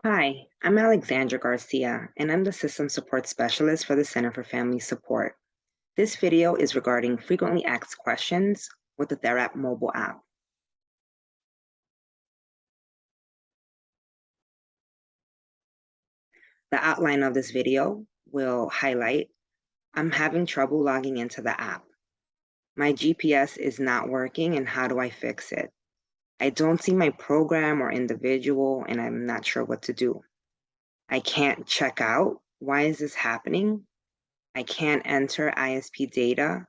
Hi, I'm Alexandra Garcia, and I'm the System Support Specialist for the Center for Family Support. This video is regarding frequently asked questions with the Therap mobile app. The outline of this video will highlight I'm having trouble logging into the app. My GPS is not working, and how do I fix it? I don't see my program or individual, and I'm not sure what to do. I can't check out. Why is this happening? I can't enter ISP data.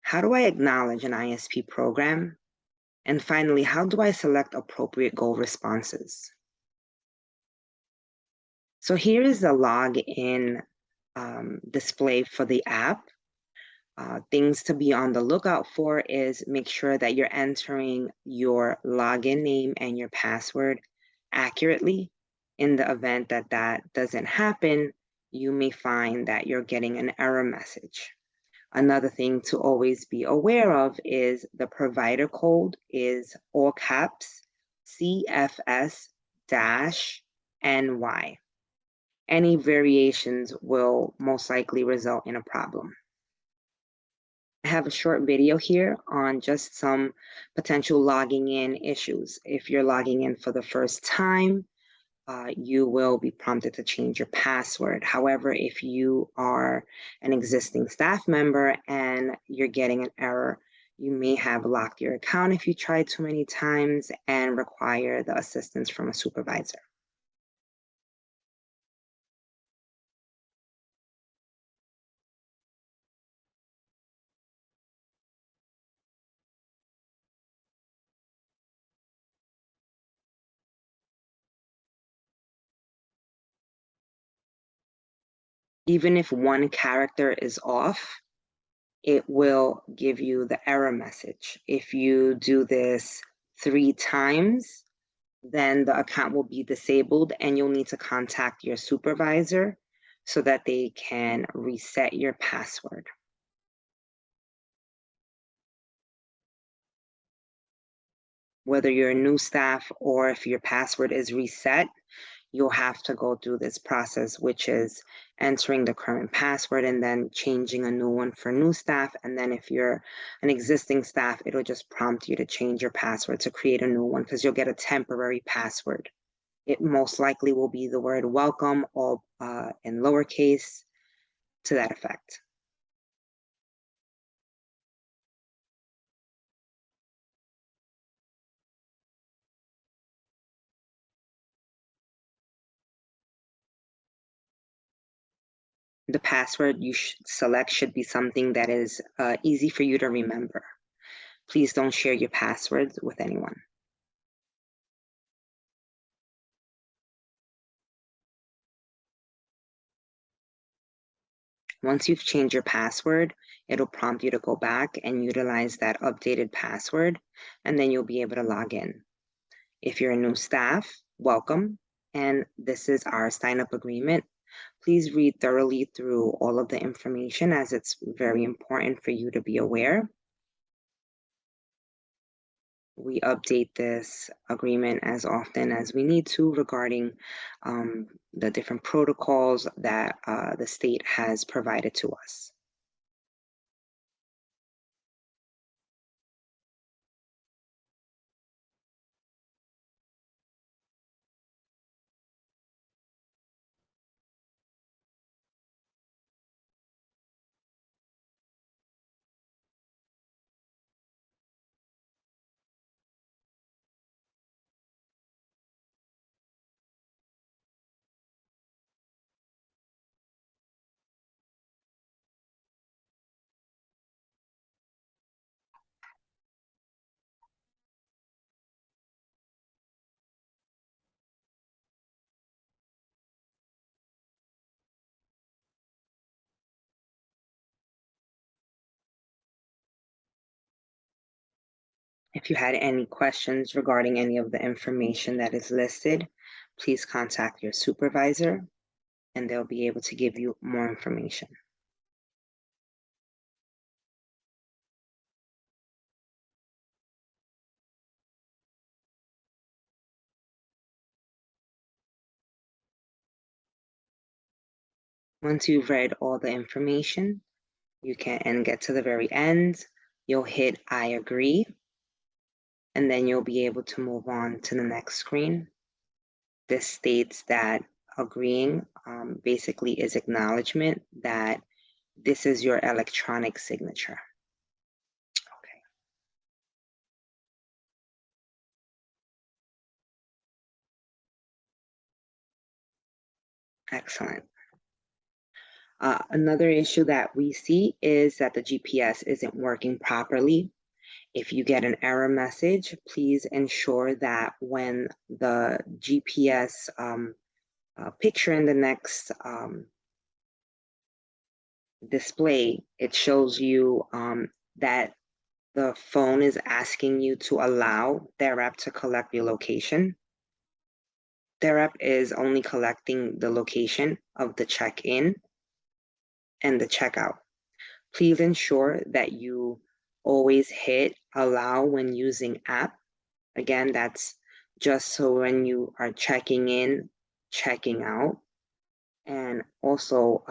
How do I acknowledge an ISP program? And finally, how do I select appropriate goal responses? So here is the login display for the app. Things to be on the lookout for is make sure that you're entering your login name and your password accurately. In the event that that doesn't happen, you may find that you're getting an error message. Another thing to always be aware of is the provider code is all caps CFS-NY. Any variations will most likely result in a problem. I have a short video here on just some potential logging in issues. If you're logging in for the first time, you will be prompted to change your password. However, if you are an existing staff member and you're getting an error, you may have locked your account if you tried too many times and require the assistance from a supervisor. Even if one character is off, it will give you the error message. If you do this 3 times, then the account will be disabled and you'll need to contact your supervisor so that they can reset your password. Whether you're a new staff or if your password is reset, you'll have to go through this process, which is entering the current password and then changing a new one for new staff. And then if you're an existing staff, it'll just prompt you to change your password to create a new one because you'll get a temporary password. It most likely will be the word welcome or in lowercase to that effect. The password you select should be something that is easy for you to remember. Please don't share your passwords with anyone. Once you've changed your password, it'll prompt you to go back and utilize that updated password, and then you'll be able to log in. If you're a new staff, welcome, and this is our sign-up agreement. Please read thoroughly through all of the information as it's very important for you to be aware. We update this agreement as often as we need to regarding the different protocols that the state has provided to us. If you had any questions regarding any of the information that is listed, please contact your supervisor and they'll be able to give you more information. Once you've read all the information, you can and get to the very end, you'll hit I agree, and then you'll be able to move on to the next screen. This states that agreeing basically is acknowledgement that this is your electronic signature. Okay. Excellent. Another issue that we see is that the GPS isn't working properly. If you get an error message, please ensure that when the GPS picture in the next display, it shows you that the phone is asking you to allow Therap to collect your location. Therap is only collecting the location of the check-in and the checkout. Please ensure that you always hit allow when using app. Again, that's just so when you are checking in, checking out, and also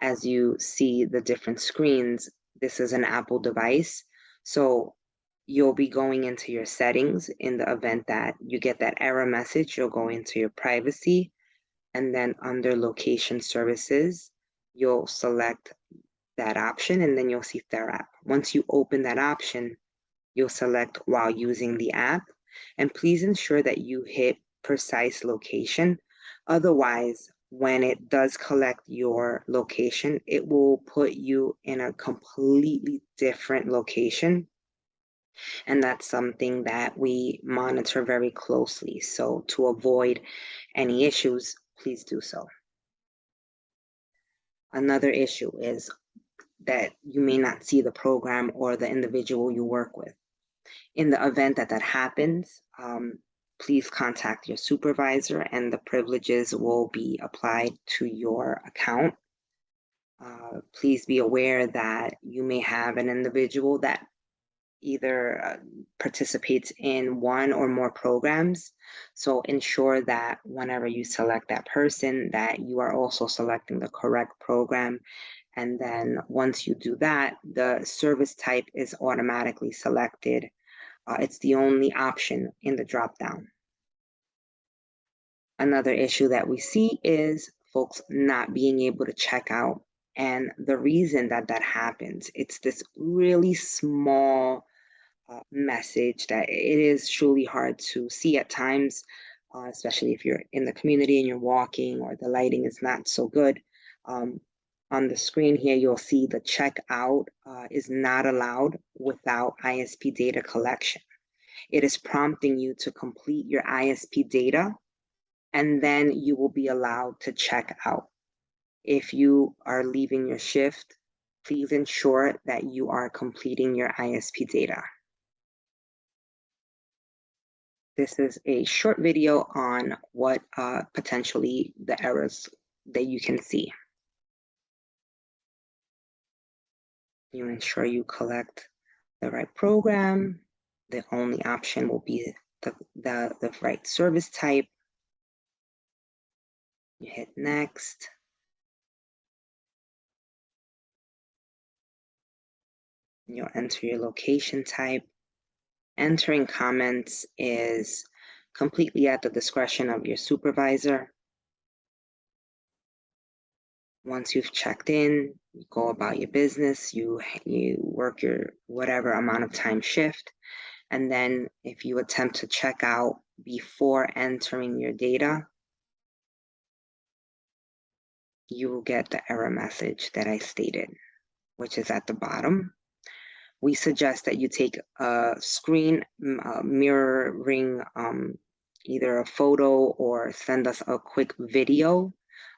as you see the different screens, this is an Apple device. So you'll be going into your settings in the event that you get that error message, you'll go into your privacy, and then under location services, you'll select that option, and then you'll see Therap. Once you open that option, you'll select while using the app, and please ensure that you hit precise location. Otherwise, when it does collect your location, it will put you in a completely different location. And that's something that we monitor very closely. So to avoid any issues, please do so. Another issue is that you may not see the program or the individual you work with. In the event that that happens, please contact your supervisor and the privileges will be applied to your account. Please be aware that you may have an individual that either participates in one or more programs. So ensure that whenever you select that person, that you are also selecting the correct program. And then once you do that, the service type is automatically selected. It's the only option in the dropdown. Another issue that we see is folks not being able to check out. And the reason that that happens, it's this really small message that it is truly hard to see at times, especially if you're in the community and you're walking or the lighting is not so good. On the screen here, you'll see the checkout is not allowed without ISP data collection. It is prompting you to complete your ISP data, and then you will be allowed to check out. If you are leaving your shift, please ensure that you are completing your ISP data. This is a short video on what potentially the errors that you can see. You ensure you collect the right program. The only option will be the right service type. You hit next. You'll enter your location type. Entering comments is completely at the discretion of your supervisor. Once you've checked in, you go about your business, you work your whatever amount of time shift, and then if you attempt to check out before entering your data, you will get the error message that I stated, which is at the bottom. We suggest that you take a screen mirroring either a photo or send us a quick video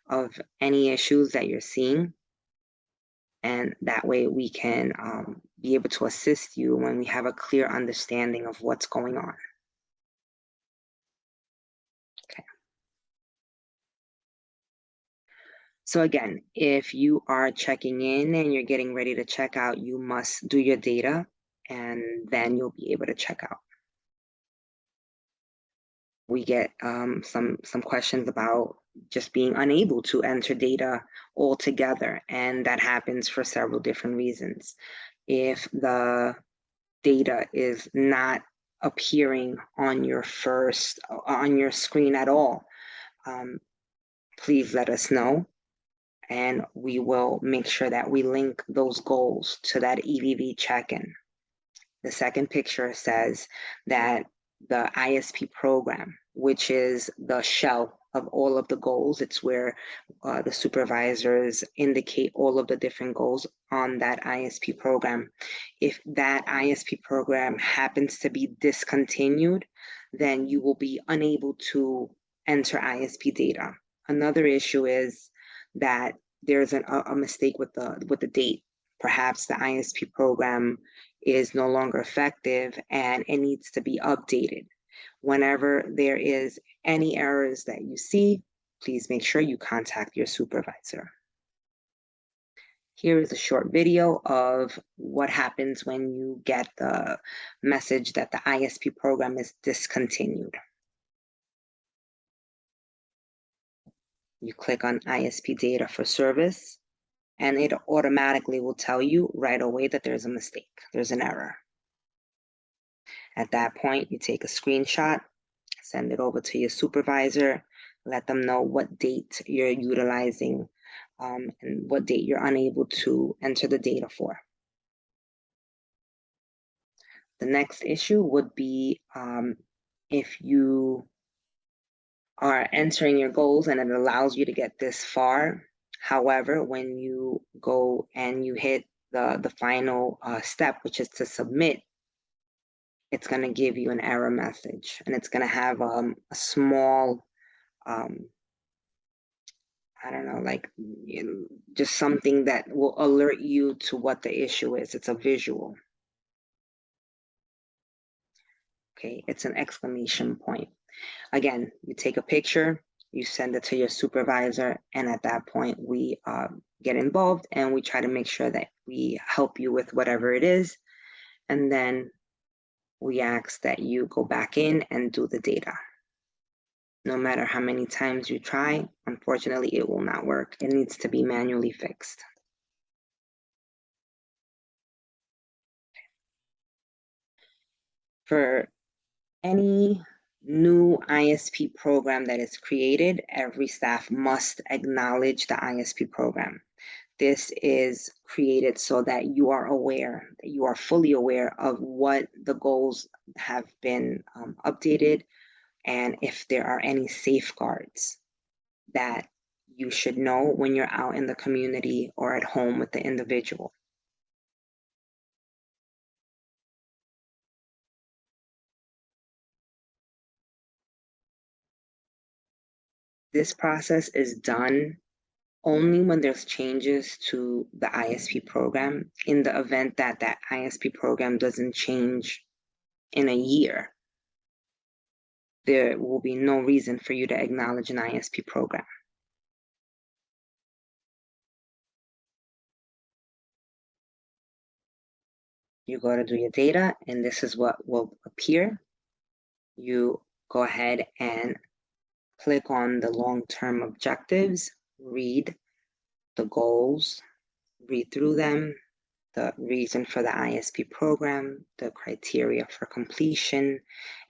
of any issues that you're seeing. And that way we can be able to assist you when we have a clear understanding of what's going on. Okay. So again, if you are checking in and you're getting ready to check out, you must do your data and then you'll be able to check out. We get some questions about just being unable to enter data altogether, and that happens for several different reasons. If the data is not appearing on your screen at all, please let us know, and we will make sure that we link those goals to that EVV check-in. The second picture says that the ISP program, which is the shell of all of the goals, it's where the supervisors indicate all of the different goals on that ISP program. If that ISP program happens to be discontinued, then you will be unable to enter ISP data. Another issue is that there's a mistake with the date. Perhaps the ISP program is no longer effective and it needs to be updated. Whenever there is any errors that you see, please make sure you contact your supervisor. Here is a short video of what happens when you get the message that the ISP program is discontinued. You click on ISP data for service, and it automatically will tell you right away that there's a mistake, there's an error. At that point, you take a screenshot, send it over to your supervisor, let them know what date you're utilizing and what date you're unable to enter the data for. The next issue would be if you are entering your goals and it allows you to get this far. However, when you go and you hit the final step, which is to submit, it's going to give you an error message, and it's going to have a small, I don't know, like just something that will alert you to what the issue is. It's a visual. Okay, it's an exclamation point. Again, you take a picture, you send it to your supervisor, and at that point, we get involved and we try to make sure that we help you with whatever it is. And then we ask that you go back in and do the data. No matter how many times you try, unfortunately, it will not work. It needs to be manually fixed. For any new ISP program that is created, every staff must acknowledge the ISP program. This is created so that you are aware, that you are fully aware of what the goals have been updated, and if there are any safeguards that you should know when you're out in the community or at home with the individual. This process is done only when there's changes to the ISP program. In the event that that ISP program doesn't change in a year, there will be no reason for you to acknowledge an ISP program. You go to do your data, and this is what will appear. You go ahead and click on the long-term objectives, read the goals, read through them, the reason for the ISP program, the criteria for completion,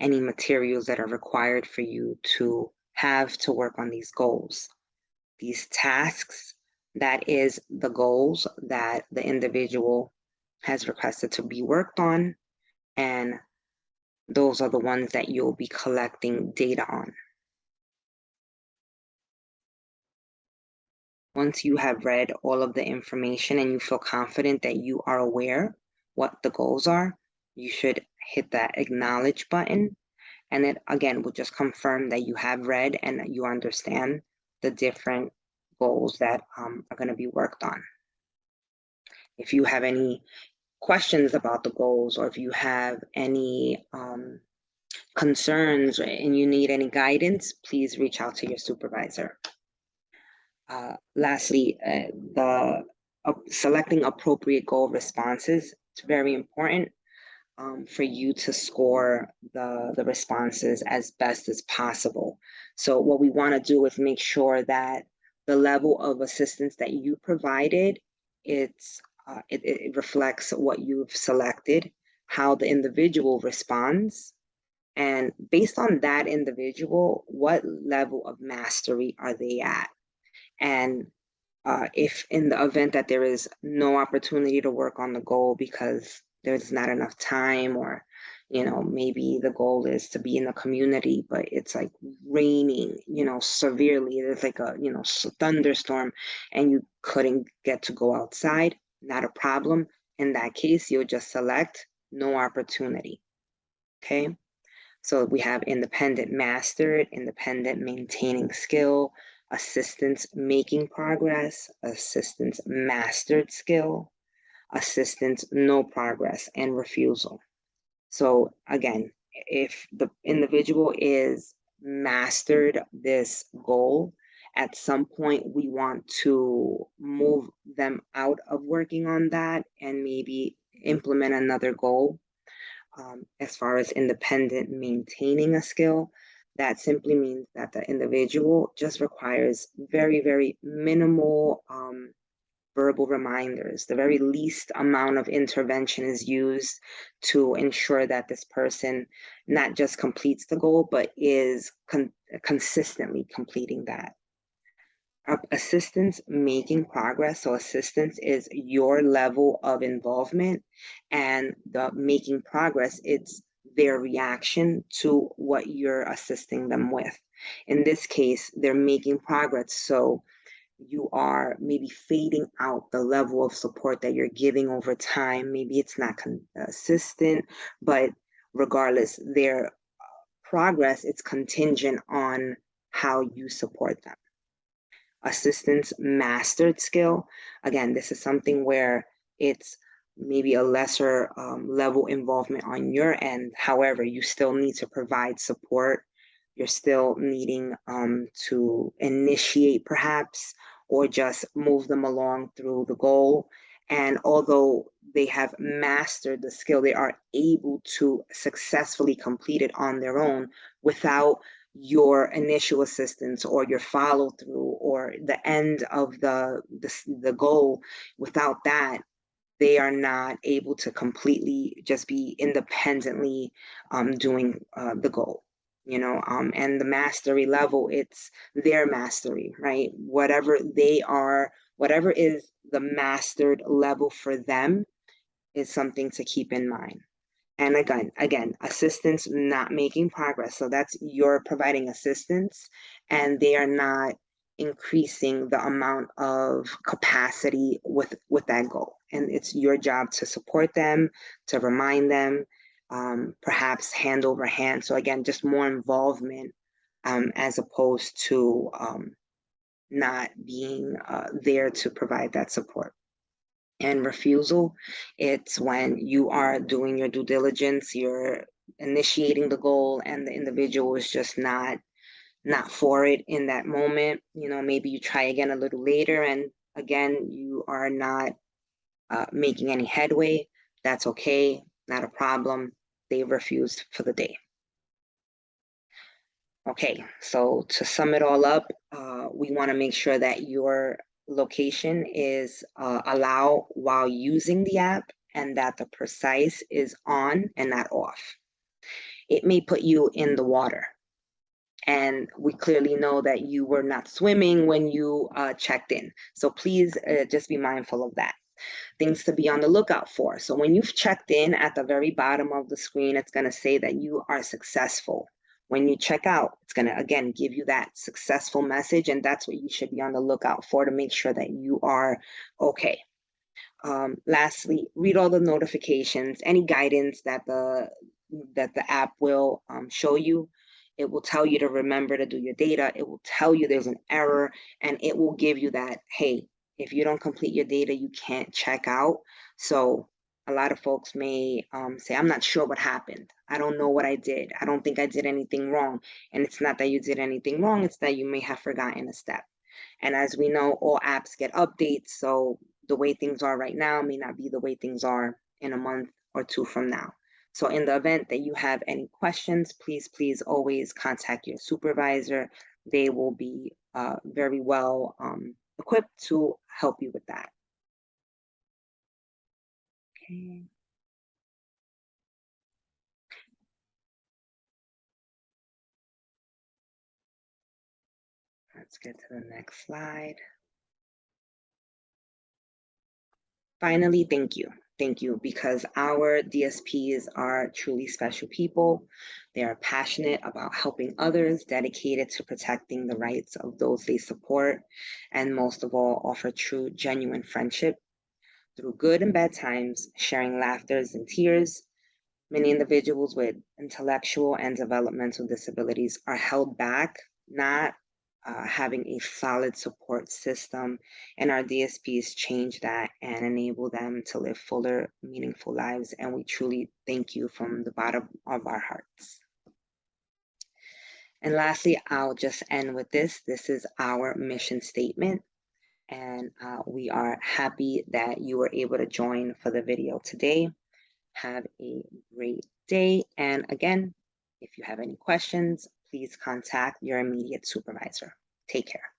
any materials that are required for you to have to work on these goals. These tasks, that is the goals that the individual has requested to be worked on, and those are the ones that you'll be collecting data on. Once you have read all of the information and you feel confident that you are aware what the goals are, you should hit that acknowledge button. And it again will just confirm that you have read and that you understand the different goals that are going to be worked on. If you have any questions about the goals, or if you have any concerns and you need any guidance, please reach out to your supervisor. Lastly, selecting appropriate goal responses. It's very important. for you to score the responses as best as possible. So what we want to do is make sure that the level of assistance that you provided, it reflects what you've selected, how the individual responds, and based on that individual, what level of mastery are they at? And if in the event that there is no opportunity to work on the goal because there's not enough time, or maybe the goal is to be in the community but it's like raining severely, there's like a thunderstorm and you couldn't get to go outside, not a problem. In that case, you'll just select no opportunity. Okay, so we have independent mastered, independent maintaining skill, assistance making progress, assistance mastered skill, assistance no progress, and refusal. So again, if the individual is mastered this goal, at some point we want to move them out of working on that and maybe implement another goal. As far as independent maintaining a skill, that simply means that the individual just requires very, very minimal verbal reminders. The very least amount of intervention is used to ensure that this person not just completes the goal, but is consistently completing that. Assistance making progress. So assistance is your level of involvement, and the making progress, it's their reaction to what you're assisting them with. In this case, they're making progress. So you are maybe fading out the level of support that you're giving over time. Maybe it's not consistent, but regardless, their progress, it's contingent on how you support them. Assistance mastered skill. Again, this is something where it's maybe a lesser level involvement on your end. However, you still need to provide support. You're still needing to initiate perhaps, or just move them along through the goal. And although they have mastered the skill, they are able to successfully complete it on their own without your initial assistance or your follow through or the end of the goal. Without that, they are not able to completely just be independently doing the goal. And the mastery level, it's their mastery, right? Whatever is the mastered level for them is something to keep in mind. And again, assistance not making progress. So that's you're providing assistance and they are not increasing the amount of capacity with that goal. And it's your job to support them, to remind them, perhaps hand over hand. So again, just more involvement as opposed to not being there to provide that support. And refusal, it's when you are doing your due diligence, you're initiating the goal and the individual is just not for it in that moment. Maybe you try again a little later and again you are not making any headway. That's okay, not a problem. They refused for the day. Okay, so to sum it all up, we want to make sure that your location is allow while using the app and that the precise is on and not off. It may put you in the water. And we clearly know that you were not swimming when you checked in. So please just be mindful of that. Things to be on the lookout for. So when you've checked in, at the very bottom of the screen, it's going to say that you are successful. When you check out, it's going to, again, give you that successful message. And that's what you should be on the lookout for to make sure that you are okay. Lastly, read all the notifications, any guidance that the app will show you. It will tell you to remember to do your data. It will tell you there's an error, and it will give you that, hey, if you don't complete your data, you can't check out. So a lot of folks may say, I'm not sure what happened. I don't know what I did. I don't think I did anything wrong. And it's not that you did anything wrong. It's that you may have forgotten a step. And as we know, all apps get updates. So the way things are right now may not be the way things are in a month or two from now. So in the event that you have any questions, please always contact your supervisor. They will be very well equipped to help you with that. Okay, let's get to the next slide. Finally, thank you. Thank you, because our DSPs are truly special people. They are passionate about helping others, dedicated to protecting the rights of those they support, and most of all, offer true, genuine friendship through good and bad times, sharing laughters and tears. Many individuals with intellectual and developmental disabilities are held back, not having a solid support system, and our DSPs change that and enable them to live fuller, meaningful lives. And we truly thank you from the bottom of our hearts. And lastly, I'll just end with this. This is our mission statement. And we are happy that you were able to join for the video today. Have a great day. And again, if you have any questions, please contact your immediate supervisor. Take care.